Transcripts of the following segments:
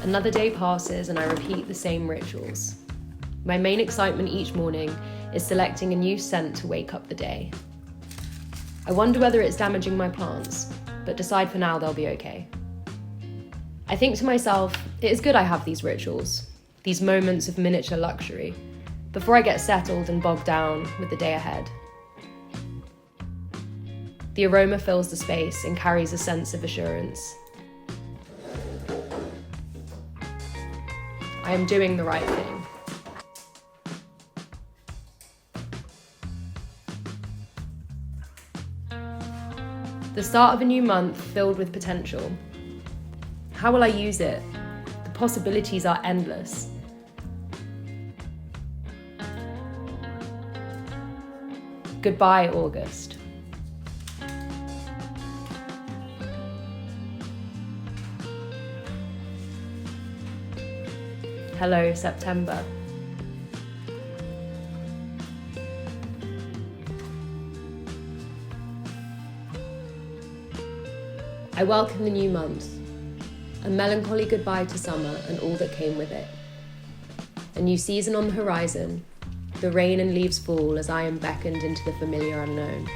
Another day passes and I repeat the same rituals. My main excitement each morning is selecting a new scent to wake up the day. I wonder whether it's damaging my plants, but decide for now they'll be okay. I think to myself, it is good I have these rituals, these moments of miniature luxury, before I get settled and bogged down with the day ahead. The aroma fills the space and carries a sense of assurance. I am doing the right thing. The start of a new month filled with potential. How will I use it? The possibilities are endless. Goodbye, August. Hello, September. I welcome the new month, a melancholy goodbye to summer and all that came with it. A new season on the horizon, the rain and leaves fall as I am beckoned into the familiar unknown.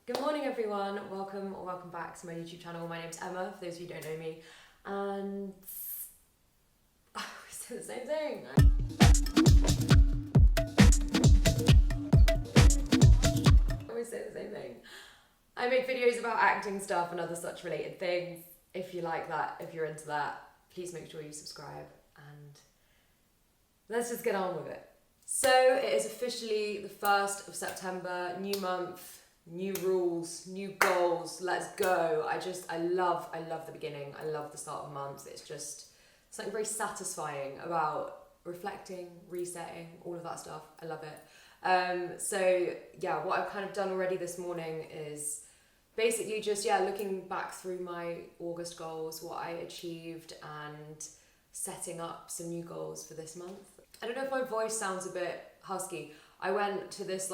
Good morning everyone, welcome back to my YouTube channel. My name's Emma, for those of you who don't know me, and I always say the same thing. I make videos about acting stuff and other such related things. If you like that, if you're into that, please make sure you subscribe and let's just get on with it. So it is officially the 1st of September, new month, new rules, new goals, let's go. I love the beginning. I love the start of months. It's just something very satisfying about reflecting, resetting, all of that stuff. I love it. So yeah, what I've kind of done already this morning is basically just, looking back through my August goals, what I achieved, and setting up some new goals for this month. I don't know if my voice sounds a bit husky. I went to this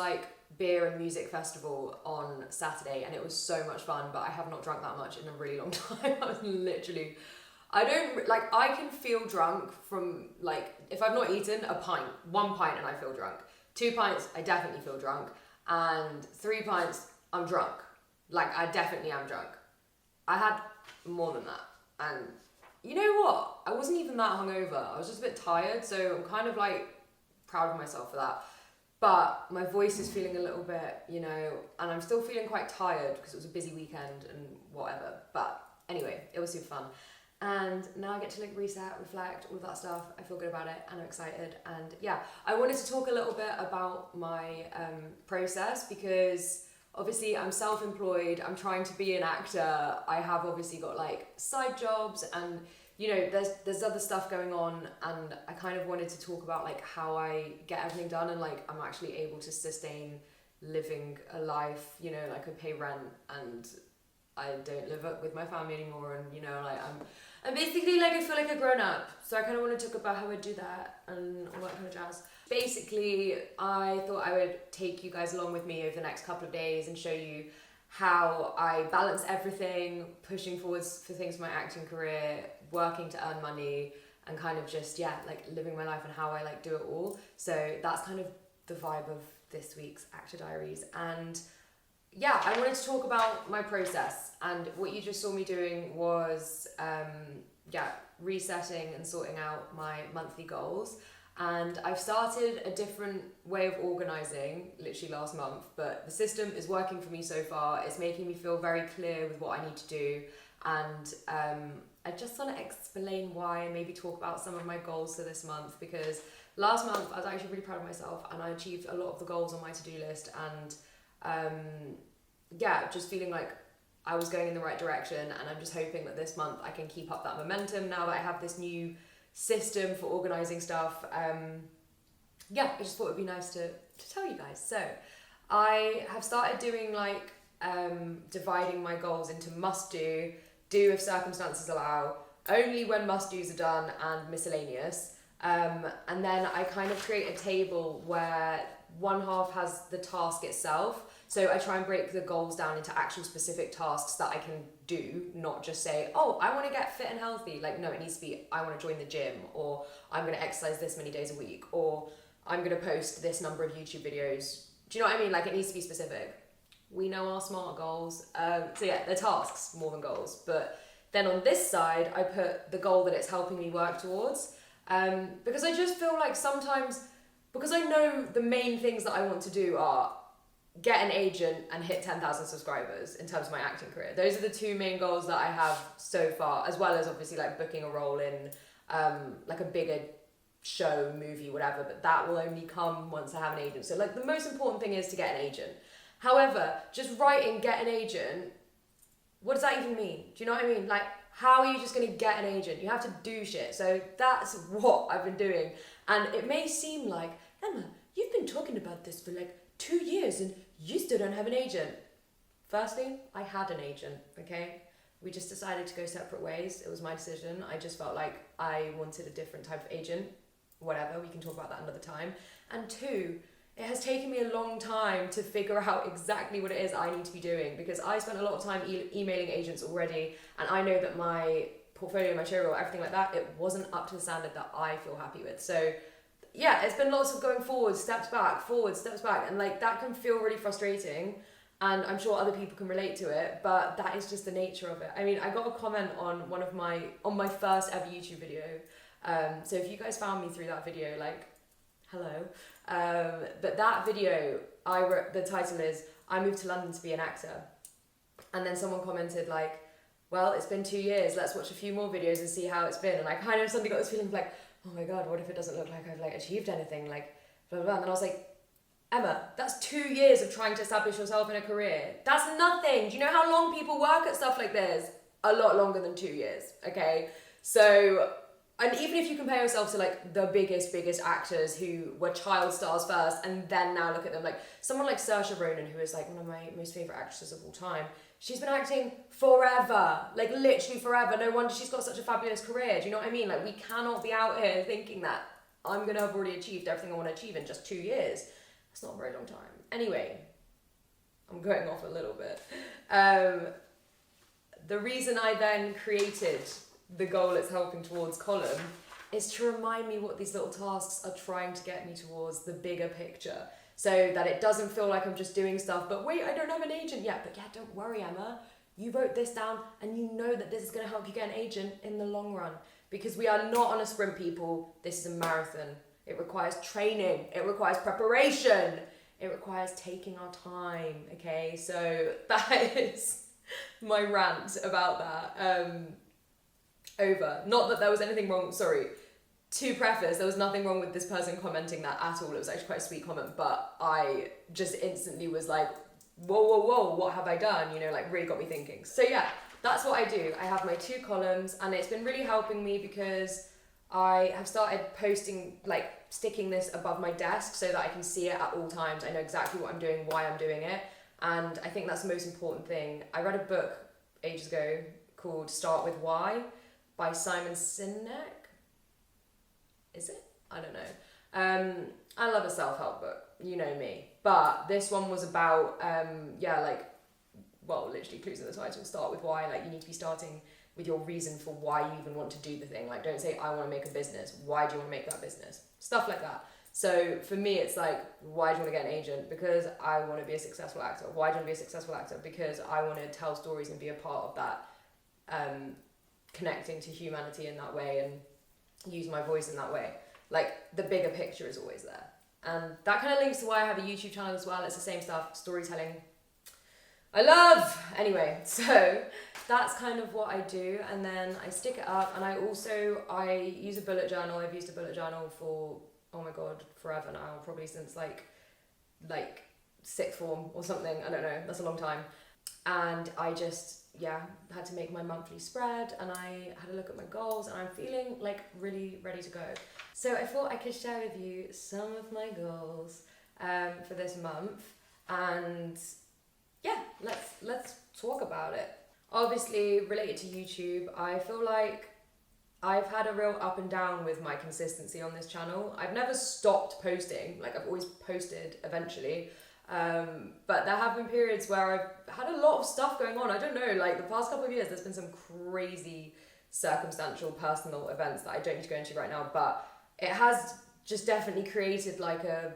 beer and music festival on Saturday and it was so much fun, but I have not drunk that much in a really long time. I was literally, I can feel drunk from if I've not eaten one pint and I feel drunk. 2 pints, I definitely feel drunk. And 3 pints, I'm drunk. I definitely am drunk. I had more than that. And you know what? I wasn't even that hungover. I was just a bit tired, so I'm kind of proud of myself for that. But my voice is feeling a little bit, and I'm still feeling quite tired because it was a busy weekend and whatever. But anyway, it was super fun. And now I get to reset, reflect, all of that stuff. I feel good about it and I'm excited. And yeah, I wanted to talk a little bit about my process because obviously I'm self-employed. I'm trying to be an actor. I have obviously got side jobs and there's other stuff going on, and I kind of wanted to talk about how I get everything done and I'm actually able to sustain living a life, I pay rent and I don't live up with my family anymore, and I'm basically I feel like a grown up. So I kind of want to talk about how I do that and all that kind of jazz. Basically, I thought I would take you guys along with me over the next couple of days and show you how I balance everything, pushing forwards for things for my acting career, working to earn money, and kind of just, living my life and how I do it all. So that's kind of the vibe of this week's Actor Diaries. And yeah, I wanted to talk about my process, and what you just saw me doing was, resetting and sorting out my monthly goals. And I've started a different way of organising literally last month, but the system is working for me so far. It's making me feel very clear with what I need to do. And I just want to explain why and maybe talk about some of my goals for this month, because last month I was actually really proud of myself and I achieved a lot of the goals on my to-do list, and just feeling like I was going in the right direction. And I'm just hoping that this month I can keep up that momentum now that I have this new system for organising stuff. I just thought it'd be nice to tell you guys. So I have started doing dividing my goals into must do if circumstances allow, only when must do's are done, and miscellaneous. And then I kind of create a table where one half has the task itself. So I try and break the goals down into actual specific tasks that I can do, not just say, oh, I want to get fit and healthy. Like, no, it needs to be, I want to join the gym, or I'm going to exercise this many days a week, or I'm going to post this number of YouTube videos. Do you know what I mean? Like, it needs to be specific. We know our SMART goals. So yeah, they're tasks more than goals. But then on this side, I put the goal that it's helping me work towards. Because I just feel like sometimes, because I know the main things that I want to do are get an agent and hit 10,000 subscribers in terms of my acting career. Those are the two main goals that I have so far, as well as obviously like booking a role in like a bigger show, movie, whatever, but that will only come once I have an agent. So like the most important thing is to get an agent. However, just writing get an agent, what does that even mean? Do you know what I mean? Like, how are you just going to get an agent? You have to do shit. So that's what I've been doing. And it may seem like, Emma, you've been talking about this for like 2 years and you still don't have an agent. Firstly, I had an agent, okay? We just decided to go separate ways. It was my decision. I just felt like I wanted a different type of agent. Whatever, we can talk about that another time. And two, it has taken me a long time to figure out exactly what it is I need to be doing, because I spent a lot of time emailing agents already, and I know that my portfolio material, everything like that, it wasn't up to the standard that I feel happy with. So yeah, it's been lots of going forward, steps back, and like that can feel really frustrating, and I'm sure other people can relate to it, but that is just the nature of it. I mean, I got a comment on my first ever YouTube video. So if you guys found me through that video, like, hello. But that video, I wrote, the title is, I moved to London to be an actor. And then someone commented like, well, it's been 2 years, let's watch a few more videos and see how it's been. And I kind of suddenly got this feeling of like, oh my God, what if it doesn't look like I've like achieved anything? Like, blah, blah, blah. And then I was like, Emma, that's 2 years of trying to establish yourself in a career. That's nothing. Do you know how long people work at stuff like this? A lot longer than 2 years, okay? So, and even if you compare yourself to like the biggest actors who were child stars first and then now look at them, like someone like Saoirse Ronan, who is like one of my most favourite actresses of all time, she's been acting forever, like literally forever. No wonder she's got such a fabulous career. Do you know what I mean? Like we cannot be out here thinking that I'm going to have already achieved everything I want to achieve in just 2 years. That's not a very long time. Anyway, I'm going off a little bit. The reason I then created the goal it's helping towards column is to remind me what these little tasks are trying to get me towards the bigger picture, so that it doesn't feel like I'm just doing stuff, but wait, I don't have an agent yet. But yeah, don't worry, Emma, you wrote this down and you know that this is going to help you get an agent in the long run, because we are not on a sprint, people. This is a marathon. It requires training, it requires preparation, it requires taking our time, okay? So that is my rant about that. Over. Not that there was anything wrong, sorry, to preface, there was nothing wrong with this person commenting that at all. It was actually quite a sweet comment, but I just instantly was like, whoa, what have I done? You know, like really got me thinking. So yeah, that's what I do. I have my 2 columns and it's been really helping me because I have started posting, like sticking this above my desk so that I can see it at all times. I know exactly what I'm doing, why I'm doing it. And I think that's the most important thing. I read a book ages ago called Start With Why by Simon Sinek. Is it? I don't know. I love a self-help book, you know me. But this one was about, literally clues in the title, start with why. Like you need to be starting with your reason for why you even want to do the thing. Like don't say, I want to make a business. Why do you want to make that business? Stuff like that. So for me, it's like, why do you want to get an agent? Because I want to be a successful actor. Why do you want to be a successful actor? Because I want to tell stories and be a part of that, connecting to humanity in that way and use my voice in that way. Like the bigger picture is always there. And that kind of links to why I have a YouTube channel as well. It's the same stuff, storytelling. I love! Anyway, so that's kind of what I do. And then I stick it up, and I use a bullet journal. I've used a bullet journal for, oh my God, forever now. Probably since like sixth form or something. I don't know. That's a long time. And I just, had to make my monthly spread, and I had a look at my goals, and I'm feeling like really ready to go. So I thought I could share with you some of my goals for this month, and let's talk about it. Obviously related to YouTube, I feel like I've had a real up and down with my consistency on this channel. I've never stopped posting, like I've always posted eventually. But there have been periods where I've had a lot of stuff going on. I don't know, like the past couple of years, there's been some crazy circumstantial personal events that I don't need to go into right now, but it has just definitely created like a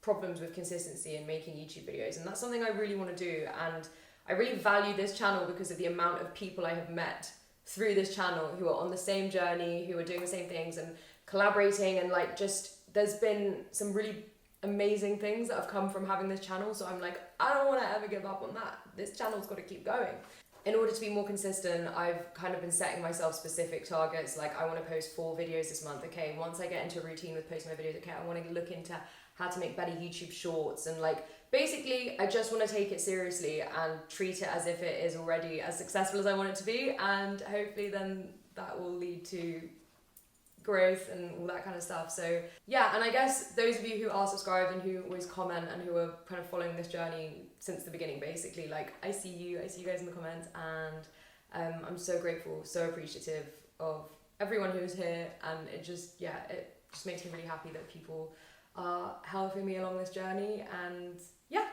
problems with consistency in making YouTube videos, and that's something I really want to do. And I really value this channel because of the amount of people I have met through this channel who are on the same journey, who are doing the same things and collaborating, and like just there's been some really amazing things that have come from having this channel. So I'm like, I don't want to ever give up on that. This channel's got to keep going. In order to be more consistent, I've kind of been setting myself specific targets. Like I want to post 4 videos this month. Okay, once I get into a routine with posting my videos, okay, I want to look into how to make better YouTube shorts, and like basically I just want to take it seriously and treat it as if it is already as successful as I want it to be, and hopefully then that will lead to growth and all that kind of stuff. So yeah, and I guess those of you who are subscribed and who always comment and who are kind of following this journey since the beginning, basically, like I see you guys in the comments, and I'm so grateful, so appreciative of everyone who's here, and it just makes me really happy that people are helping me along this journey. And yeah,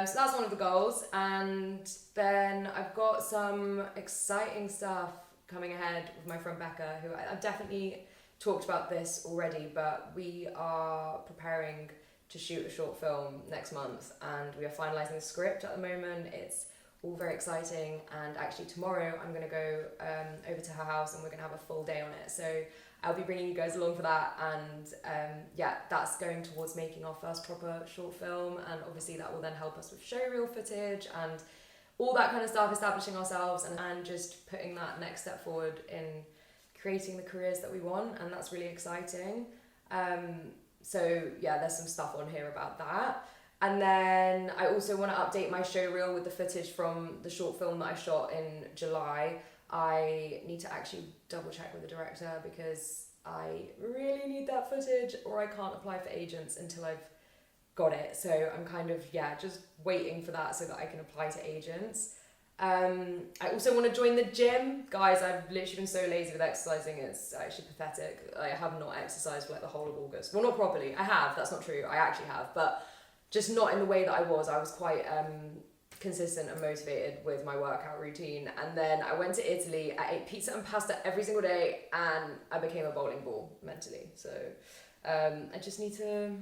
so that's one of the goals. And then I've got some exciting stuff coming ahead with my friend Becca, who I've definitely talked about this already, but we are preparing to shoot a short film next month, and we are finalising the script at the moment. It's all very exciting, and actually tomorrow I'm going to go over to her house and we're going to have a full day on it. So I'll be bringing you guys along for that, and yeah, that's going towards making our first proper short film, and obviously that will then help us with showreel footage and all that kind of stuff, establishing ourselves and just putting that next step forward in creating the careers that we want, and that's really exciting. So yeah, there's some stuff on here about that. And then I also want to update my showreel with the footage from the short film that I shot in July. I need to actually double check with the director because I really need that footage, or I can't apply for agents until I've got it. So I'm kind of, just waiting for that so that I can apply to agents. I also want to join the gym. Guys, I've literally been so lazy with exercising, it's actually pathetic. I have not exercised for like the whole of August. Well, not properly. I have, that's not true. I actually have, but just not in the way that I was. I was quite consistent and motivated with my workout routine, and then I went to Italy. I ate pizza and pasta every single day, and I became a bowling ball mentally. So I just need to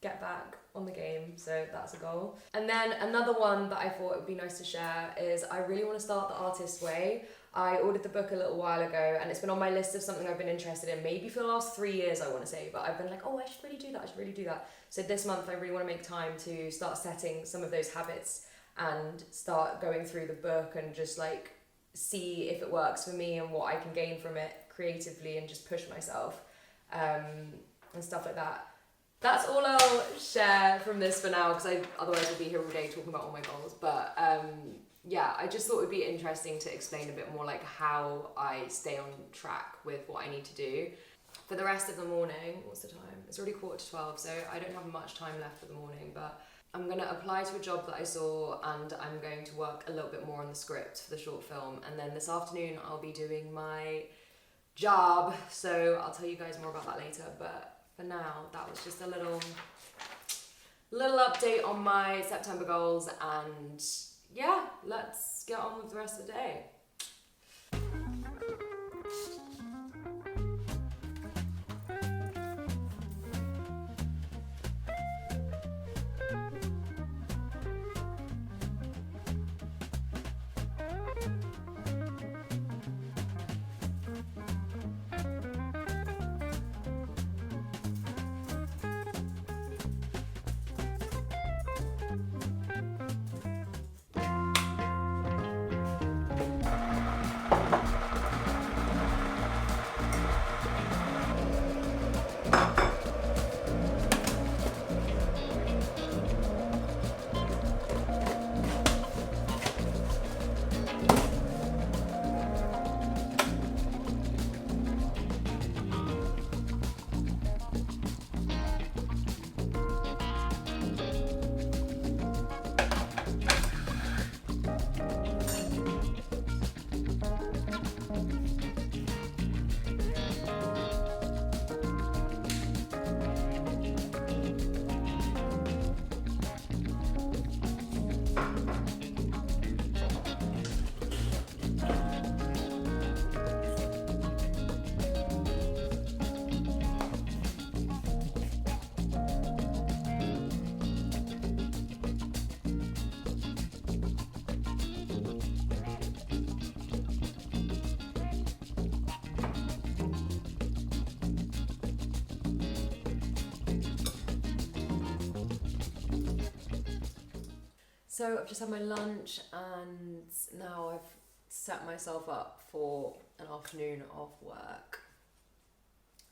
get back on the game, so that's a goal. And then another one that I thought it would be nice to share is I really want to start The Artist's Way. I ordered the book a little while ago, and it's been on my list of something I've been interested in maybe for the last 3 years, I want to say, but I've been like, oh, I should really do that. So this month I really want to make time to start setting some of those habits and start going through the book and just like see if it works for me and what I can gain from it creatively, and just push myself and stuff like that. That's all I'll share from this for now, because otherwise I'll be here all day talking about all my goals. But yeah, I just thought it would be interesting to explain a bit more like how I stay on track with what I need to do. For the rest of the morning, what's the time? It's already 11:45, so I don't have much time left for the morning, but I'm going to apply to a job that I saw, and I'm going to work a little bit more on the script for the short film. And then this afternoon I'll be doing my job, so I'll tell you guys more about that later. But for now, that was just a little update on my September goals, and yeah, let's get on with the rest of the day. So I've just had my lunch and now I've set myself up for an afternoon of work.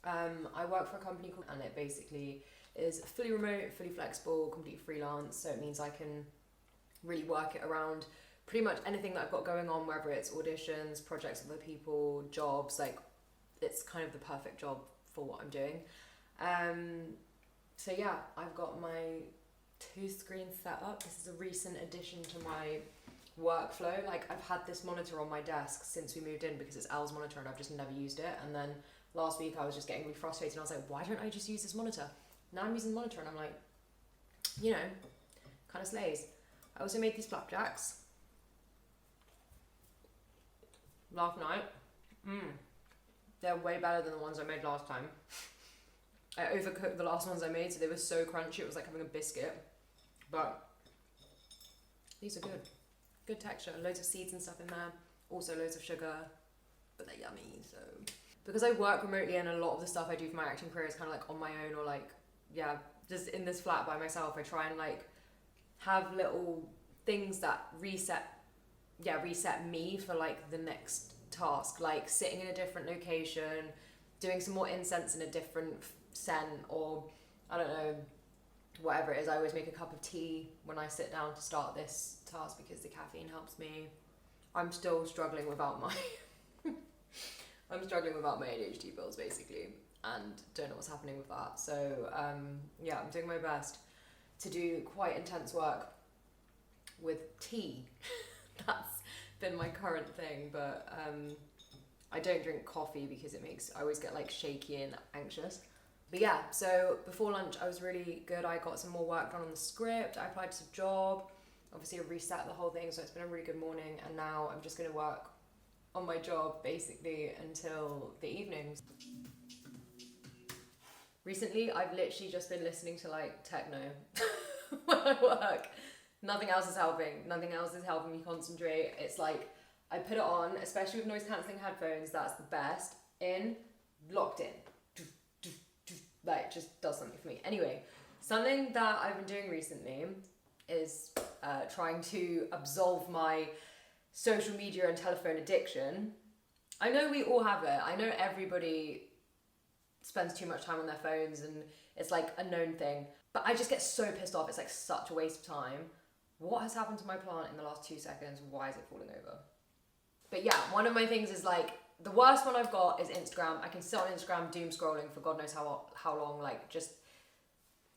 I work for a company called, and it basically is fully remote, fully flexible, complete freelance. So it means I can really work it around pretty much anything that I've got going on, whether it's auditions, projects with other people, jobs. Like, it's kind of the perfect job for what I'm doing. So yeah, I've got my 2 screens set up. This is a recent addition to my workflow. Like, I've had this monitor on my desk since we moved in because it's Al's monitor and I've just never used it. And then last week I was just getting really frustrated and I was like, why don't I just use this monitor? Now I'm using the monitor and I'm like, you know, kind of slays. I also made these flapjacks last night. They're way better than the ones I made last time. I overcooked the last ones I made, so they were so crunchy, it was like having a biscuit. But these are good. Good texture, loads of seeds and stuff in there. Also loads of sugar, but they're yummy, so. Because I work remotely and a lot of the stuff I do for my acting career is kind of like on my own or like, yeah, just in this flat by myself, I try and like have little things that reset me for like the next task, like sitting in a different location, doing some more incense in a different scent, or I don't know, whatever it is. I always make a cup of tea when I sit down to start this task because the caffeine helps me. I'm still struggling without my ADHD pills basically, and don't know what's happening with that. So yeah, I'm doing my best to do quite intense work with tea. That's been my current thing, but I don't drink coffee because I always get like shaky and anxious. But yeah, so before lunch I was really good. I got some more work done on the script. I applied to a job. Obviously I reset the whole thing, so it's been a really good morning, and now I'm just going to work on my job basically until the evenings. Recently I've literally just been listening to like techno when I work. Nothing else is helping. Nothing else is helping me concentrate. It's like I put it on, especially with noise cancelling headphones, that's the best. Locked in. Like, just does something for me. Anyway, something that I've been doing recently is trying to absolve my social media and telephone addiction. I know we all have it. I know everybody spends too much time on their phones and it's like a known thing. But I just get so pissed off. It's like such a waste of time. What has happened to my plant in the last 2 seconds? Why is it falling over? But yeah, one of my things is like, the worst one I've got is Instagram. I can sit on Instagram doom scrolling for God knows how long. Like,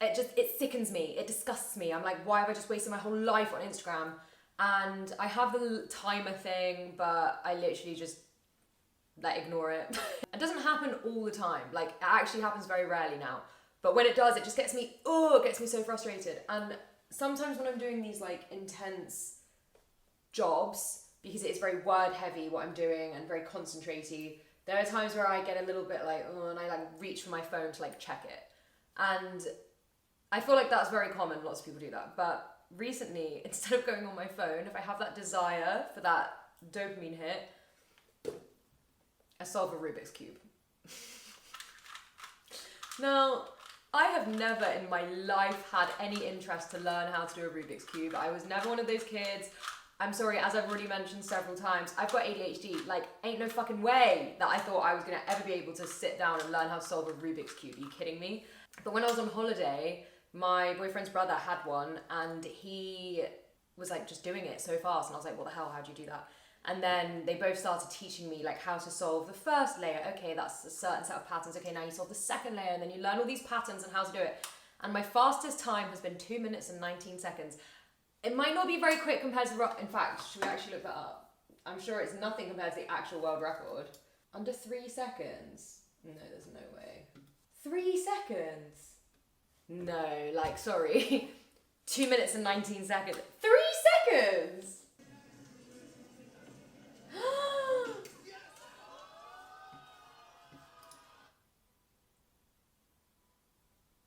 it sickens me. It disgusts me. I'm like, why have I just wasted my whole life on Instagram? And I have the timer thing, but I literally just like ignore it. It doesn't happen all the time. Like, it actually happens very rarely now. But when it does, it just gets me so frustrated. And sometimes when I'm doing these like intense jobs, because it's very word heavy what I'm doing and very concentraty, there are times where I get a little bit like, and I like reach for my phone to like check it. And I feel like that's very common, lots of people do that. But recently, instead of going on my phone, if I have that desire for that dopamine hit, I solve a Rubik's Cube. Now, I have never in my life had any interest to learn how to do a Rubik's Cube. I was never one of those kids. I'm sorry, as I've already mentioned several times, I've got ADHD. Like, ain't no fucking way that I thought I was gonna ever be able to sit down and learn how to solve a Rubik's Cube. Are you kidding me? But when I was on holiday, my boyfriend's brother had one and he was like just doing it so fast. And I was like, what the hell, how'd you do that? And then they both started teaching me like how to solve the first layer. Okay, that's a certain set of patterns. Okay, now you solve the second layer and then you learn all these patterns and how to do it. And my fastest time has been 2 minutes and 19 seconds. It might not be very quick compared to in fact, should we actually look that up? I'm sure it's nothing compared to the actual world record. Under 3 seconds? No, there's no way. 3 seconds? No, like, sorry. 2 minutes and 19 seconds. 3 seconds.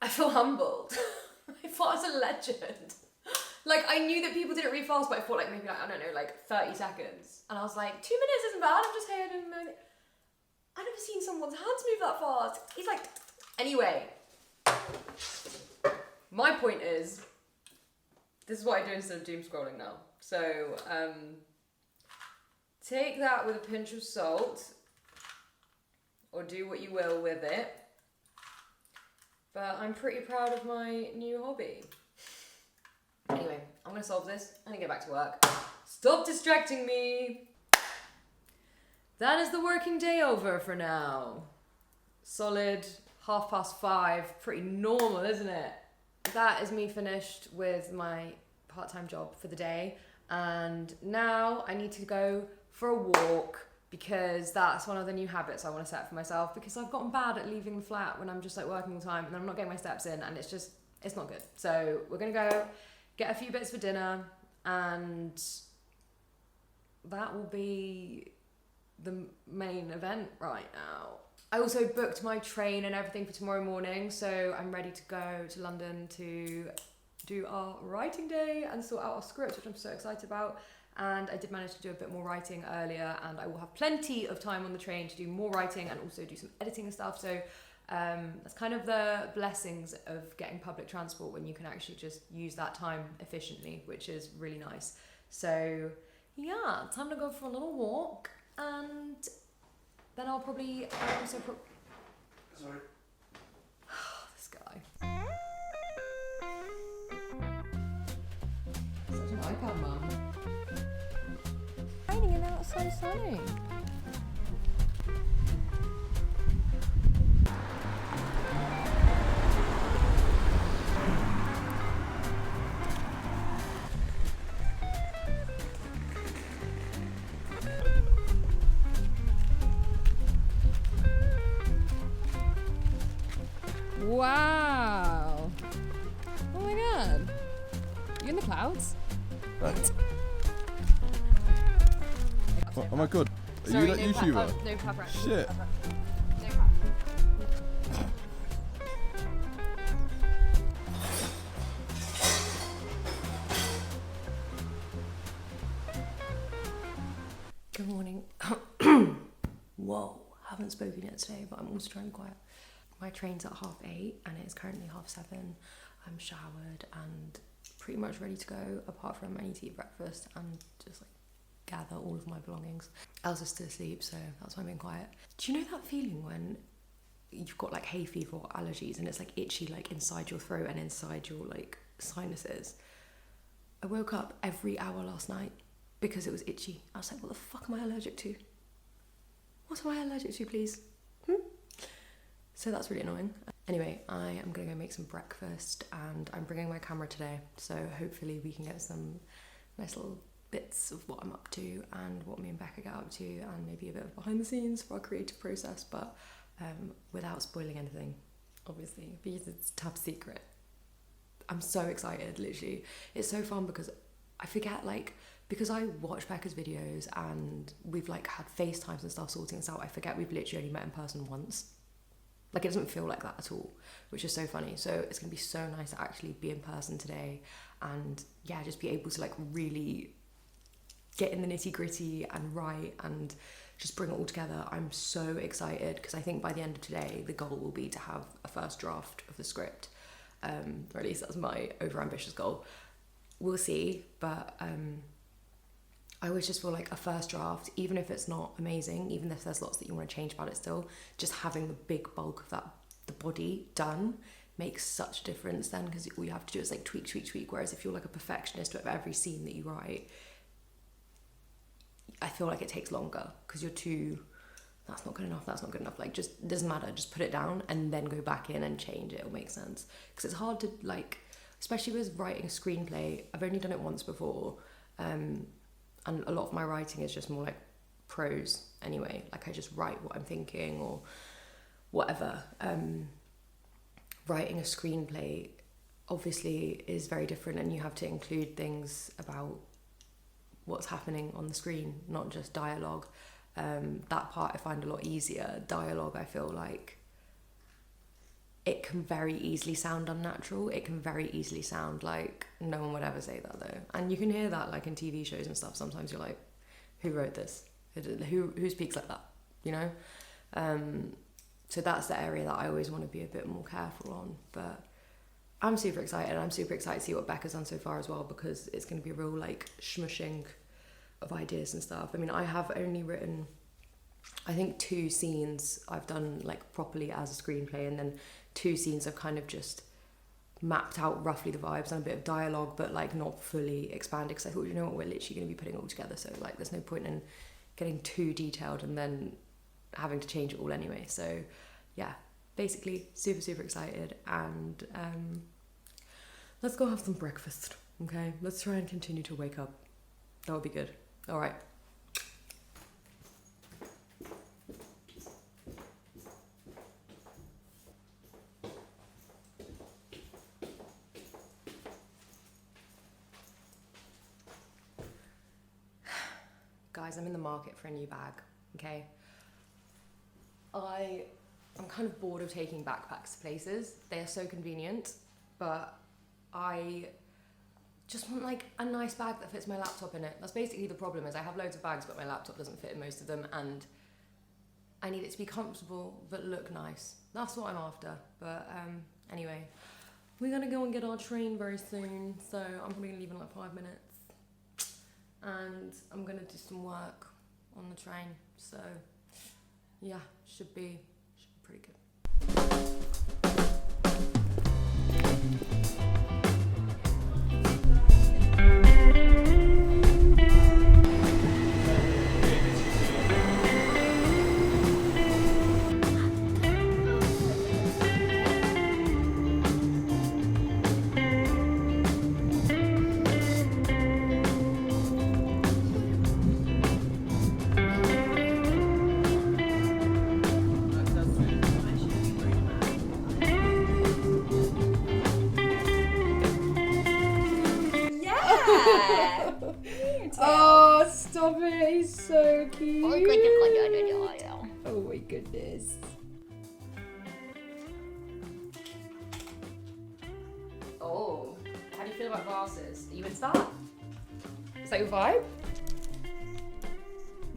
I feel humbled. I thought I was a legend. Like, I knew that people did it really fast, but I thought, like, maybe, like, I don't know, like 30 seconds. And I was like, 2 minutes isn't bad, I'm just here doing my... I've never seen someone's hands move that fast. He's like... Anyway. My point is, this is what I do instead of doom scrolling now. So, take that with a pinch of salt, or do what you will with it. But I'm pretty proud of my new hobby. Anyway, I'm gonna solve this and get back to work. Stop distracting me! That is the working day over for now. Solid 5:30, pretty normal, isn't it? That is me finished with my part-time job for the day. And now I need to go for a walk because that's one of the new habits I want to set for myself, because I've gotten bad at leaving the flat when I'm just like working all the time and I'm not getting my steps in, and it's not good. So we're gonna go get a few bits for dinner, and that will be the main event right now. I also booked my train and everything for tomorrow morning, so I'm ready to go to London to do our writing day and sort out our script, which I'm so excited about. And I did manage to do a bit more writing earlier, and I will have plenty of time on the train to do more writing and also do some editing and stuff. So that's kind of the blessings of getting public transport, when you can actually just use that time efficiently, which is really nice. So yeah, time to go for a little walk, and then I'll also Sorry. this guy. Such an iPad mum. Raining and now it's so sunny. Wow. Oh my god. You in the clouds? Right. Oh my god. Are Sorry, you that no YouTuber? No pepper. Shit. No pepper. Good morning. Whoa, haven't spoken yet today, but I'm also trying to be quiet. My train's at 8:30 and it is currently 7:30. I'm showered and pretty much ready to go, apart from I need to eat breakfast and just like gather all of my belongings. Elsa's still asleep, so that's why I'm being quiet. Do you know that feeling when you've got like hay fever or allergies and it's like itchy like inside your throat and inside your like sinuses? I woke up every hour last night because it was itchy. I was like, what the fuck am I allergic to? What am I allergic to, please? So that's really annoying. Anyway, I am gonna go make some breakfast and I'm bringing my camera today, so hopefully we can get some nice little bits of what I'm up to and what me and Becca get up to, and maybe a bit of behind the scenes for our creative process, but without spoiling anything, obviously, because it's top secret. I'm so excited, literally. It's so fun because I forget, like, because I watch Becca's videos and we've like had FaceTimes and stuff sorting this out, I forget we've literally only met in person once. Like, it doesn't feel like that at all, which is so funny. So it's gonna be so nice to actually be in person today and yeah, just be able to like really get in the nitty gritty and write and just bring it all together. I'm so excited because I think by the end of today, the goal will be to have a first draft of the script. Or at least that's my overambitious goal. We'll see, but I always just feel like a first draft, even if it's not amazing, even if there's lots that you want to change about it still, just having the big bulk of that, the body done, makes such a difference then, because all you have to do is like tweak, whereas if you're like a perfectionist with every scene that you write, I feel like it takes longer because you're too, that's not good enough, like, just, it doesn't matter, just put it down and then go back in and change it. It'll make sense, because it's hard to like, especially with writing a screenplay. I've only done it once before, and a lot of my writing is just more like prose anyway, like I just write what I'm thinking or whatever. Writing a screenplay obviously is very different, and you have to include things about what's happening on the screen, not just dialogue. That part I find a lot easier. Dialogue, I feel like it can very easily sound unnatural. It can very easily sound like no one would ever say that though. And you can hear that like in TV shows and stuff. Sometimes you're like, who wrote this? Who speaks like that? You know? So that's the area that I always want to be a bit more careful on. But I'm super excited. I'm super excited to see what Becca's done so far as well, because it's going to be a real like smushing of ideas and stuff. I mean, I have only written, I think 2 scenes I've done like properly as a screenplay, and then 2 scenes I've kind of just mapped out roughly the vibes and a bit of dialogue, but like not fully expanded, because I thought, you know what, we're literally going to be putting it all together, so like there's no point in getting too detailed and then having to change it all anyway. So yeah, basically super excited, and let's go have some breakfast, okay? Let's try and continue to wake up. That would be good. All right. Guys, I'm in the market for a new bag, okay? I'm kind of bored of taking backpacks to places. They are so convenient, but I just want like a nice bag that fits my laptop in it. That's basically the problem, is I have loads of bags, but my laptop doesn't fit in most of them, and I need it to be comfortable but look nice. That's what I'm after. But anyway, we're gonna go and get our train very soon, so I'm probably gonna leave in like 5 minutes. And I'm gonna do some work on the train, so yeah, should be pretty good. Oh, stop it, he's so cute. Oh my goodness. Oh, how do you feel about glasses? Are you into that? Is that your vibe?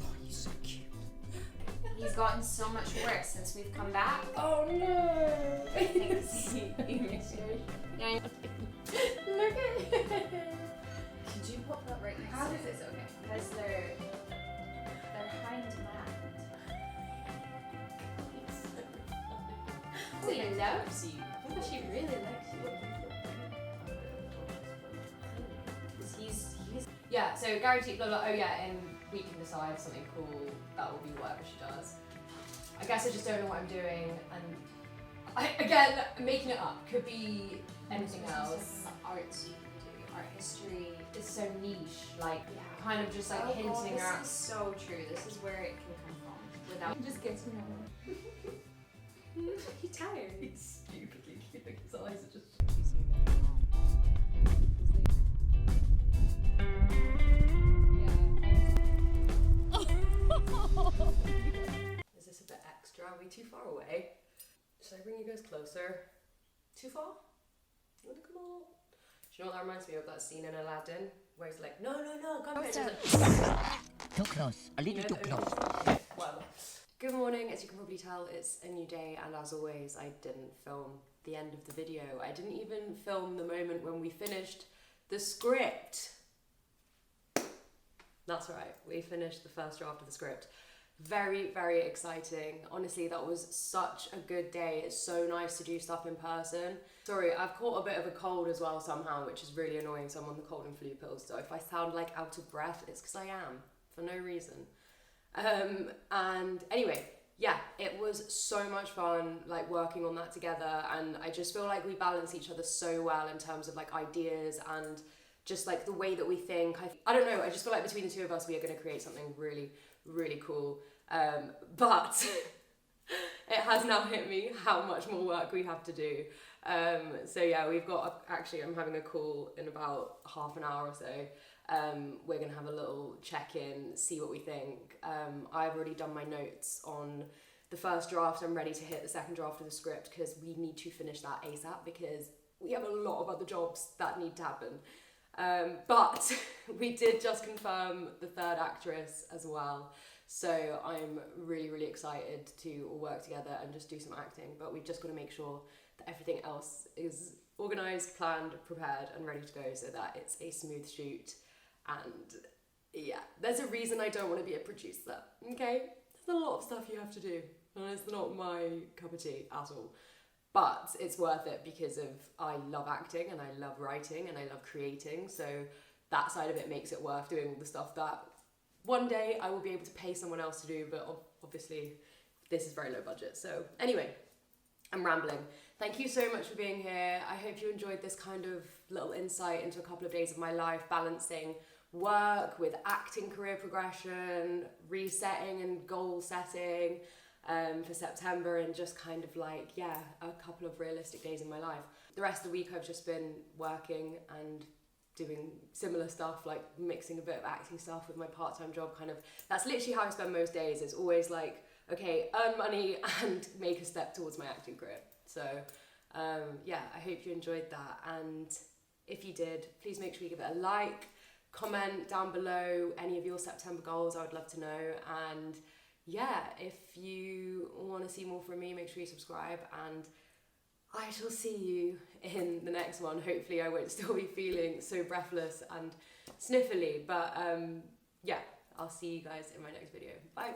Oh, he's so cute. He's gotten so much work since we've come back. Oh no. Yeah. Look at it. Could you put that right next How to is it? this okay? Because they're high in demand. She loves you. She really likes you. He's Yeah, so guaranteed blah blah. Oh yeah, and we can decide something cool that will be whatever she does. I guess I just don't know what I'm doing, and again, making it up could be anything else. Arts you can do. Art history. It's so niche, like kind of just like Oh hinting God, this at. is so true. This is where it can come from. Without just get to know. You tired? He's stupidly cute. His eyes are just. Is this a bit extra? Are we too far away? Should I bring you guys closer? Too far? Wanna come on? Do you know what that reminds me of? That scene in Aladdin where he's like, no, come here. Too close, a little too close. Well, good morning. As you can probably tell, it's a new day, and as always, I didn't film the end of the video. I didn't even film the moment when we finished the script. That's right, we finished the first draft of the script. Very exciting. Honestly, that was such a good day. It's so nice to do stuff in person. Sorry, I've caught a bit of a cold as well somehow, which is really annoying, so I'm on the cold and flu pills. So if I sound like out of breath, it's because I am, for no reason. And anyway, yeah, it was so much fun, like working on that together, and I just feel like we balance each other so well in terms of like ideas and just like the way that we think. I don't know, I just feel like between the two of us, we are going to create something really cool. But it has now hit me how much more work we have to do. So yeah, we've got, actually I'm having a call in about half an hour or so. We're gonna have a little check-in, see what we think. I've already done my notes on the first draft. I'm ready to hit the second draft of the script because we need to finish that ASAP because we have a lot of other jobs that need to happen. But we did just confirm the third actress as well. So I'm really, really excited to all work together and just do some acting. But we've just got to make sure that everything else is organised, planned, prepared and ready to go so that it's a smooth shoot. And yeah, there's a reason I don't want to be a producer, okay? There's a lot of stuff you have to do and it's not my cup of tea at all. But it's worth it because of I love acting and I love writing and I love creating. So that side of it makes it worth doing all the stuff that one day I will be able to pay someone else to do. But obviously this is very low budget. So anyway, I'm rambling. Thank you so much for being here. I hope you enjoyed this kind of little insight into a couple of days of my life, balancing work with acting career progression, resetting and goal setting. For September and just kind of like, yeah, a couple of realistic days in my life. The rest of the week I've just been working and doing similar stuff, like mixing a bit of acting stuff with my part-time job kind of. That's literally how I spend most days. It's always like, okay, earn money and make a step towards my acting career. So yeah, I hope you enjoyed that. And if you did, please make sure you give it a like, comment down below any of your September goals. I would love to know. And yeah, if you want to see more from me, make sure you subscribe and I shall see you in the next one. Hopefully I won't still be feeling so breathless and sniffly, but yeah, I'll see you guys in my next video. Bye.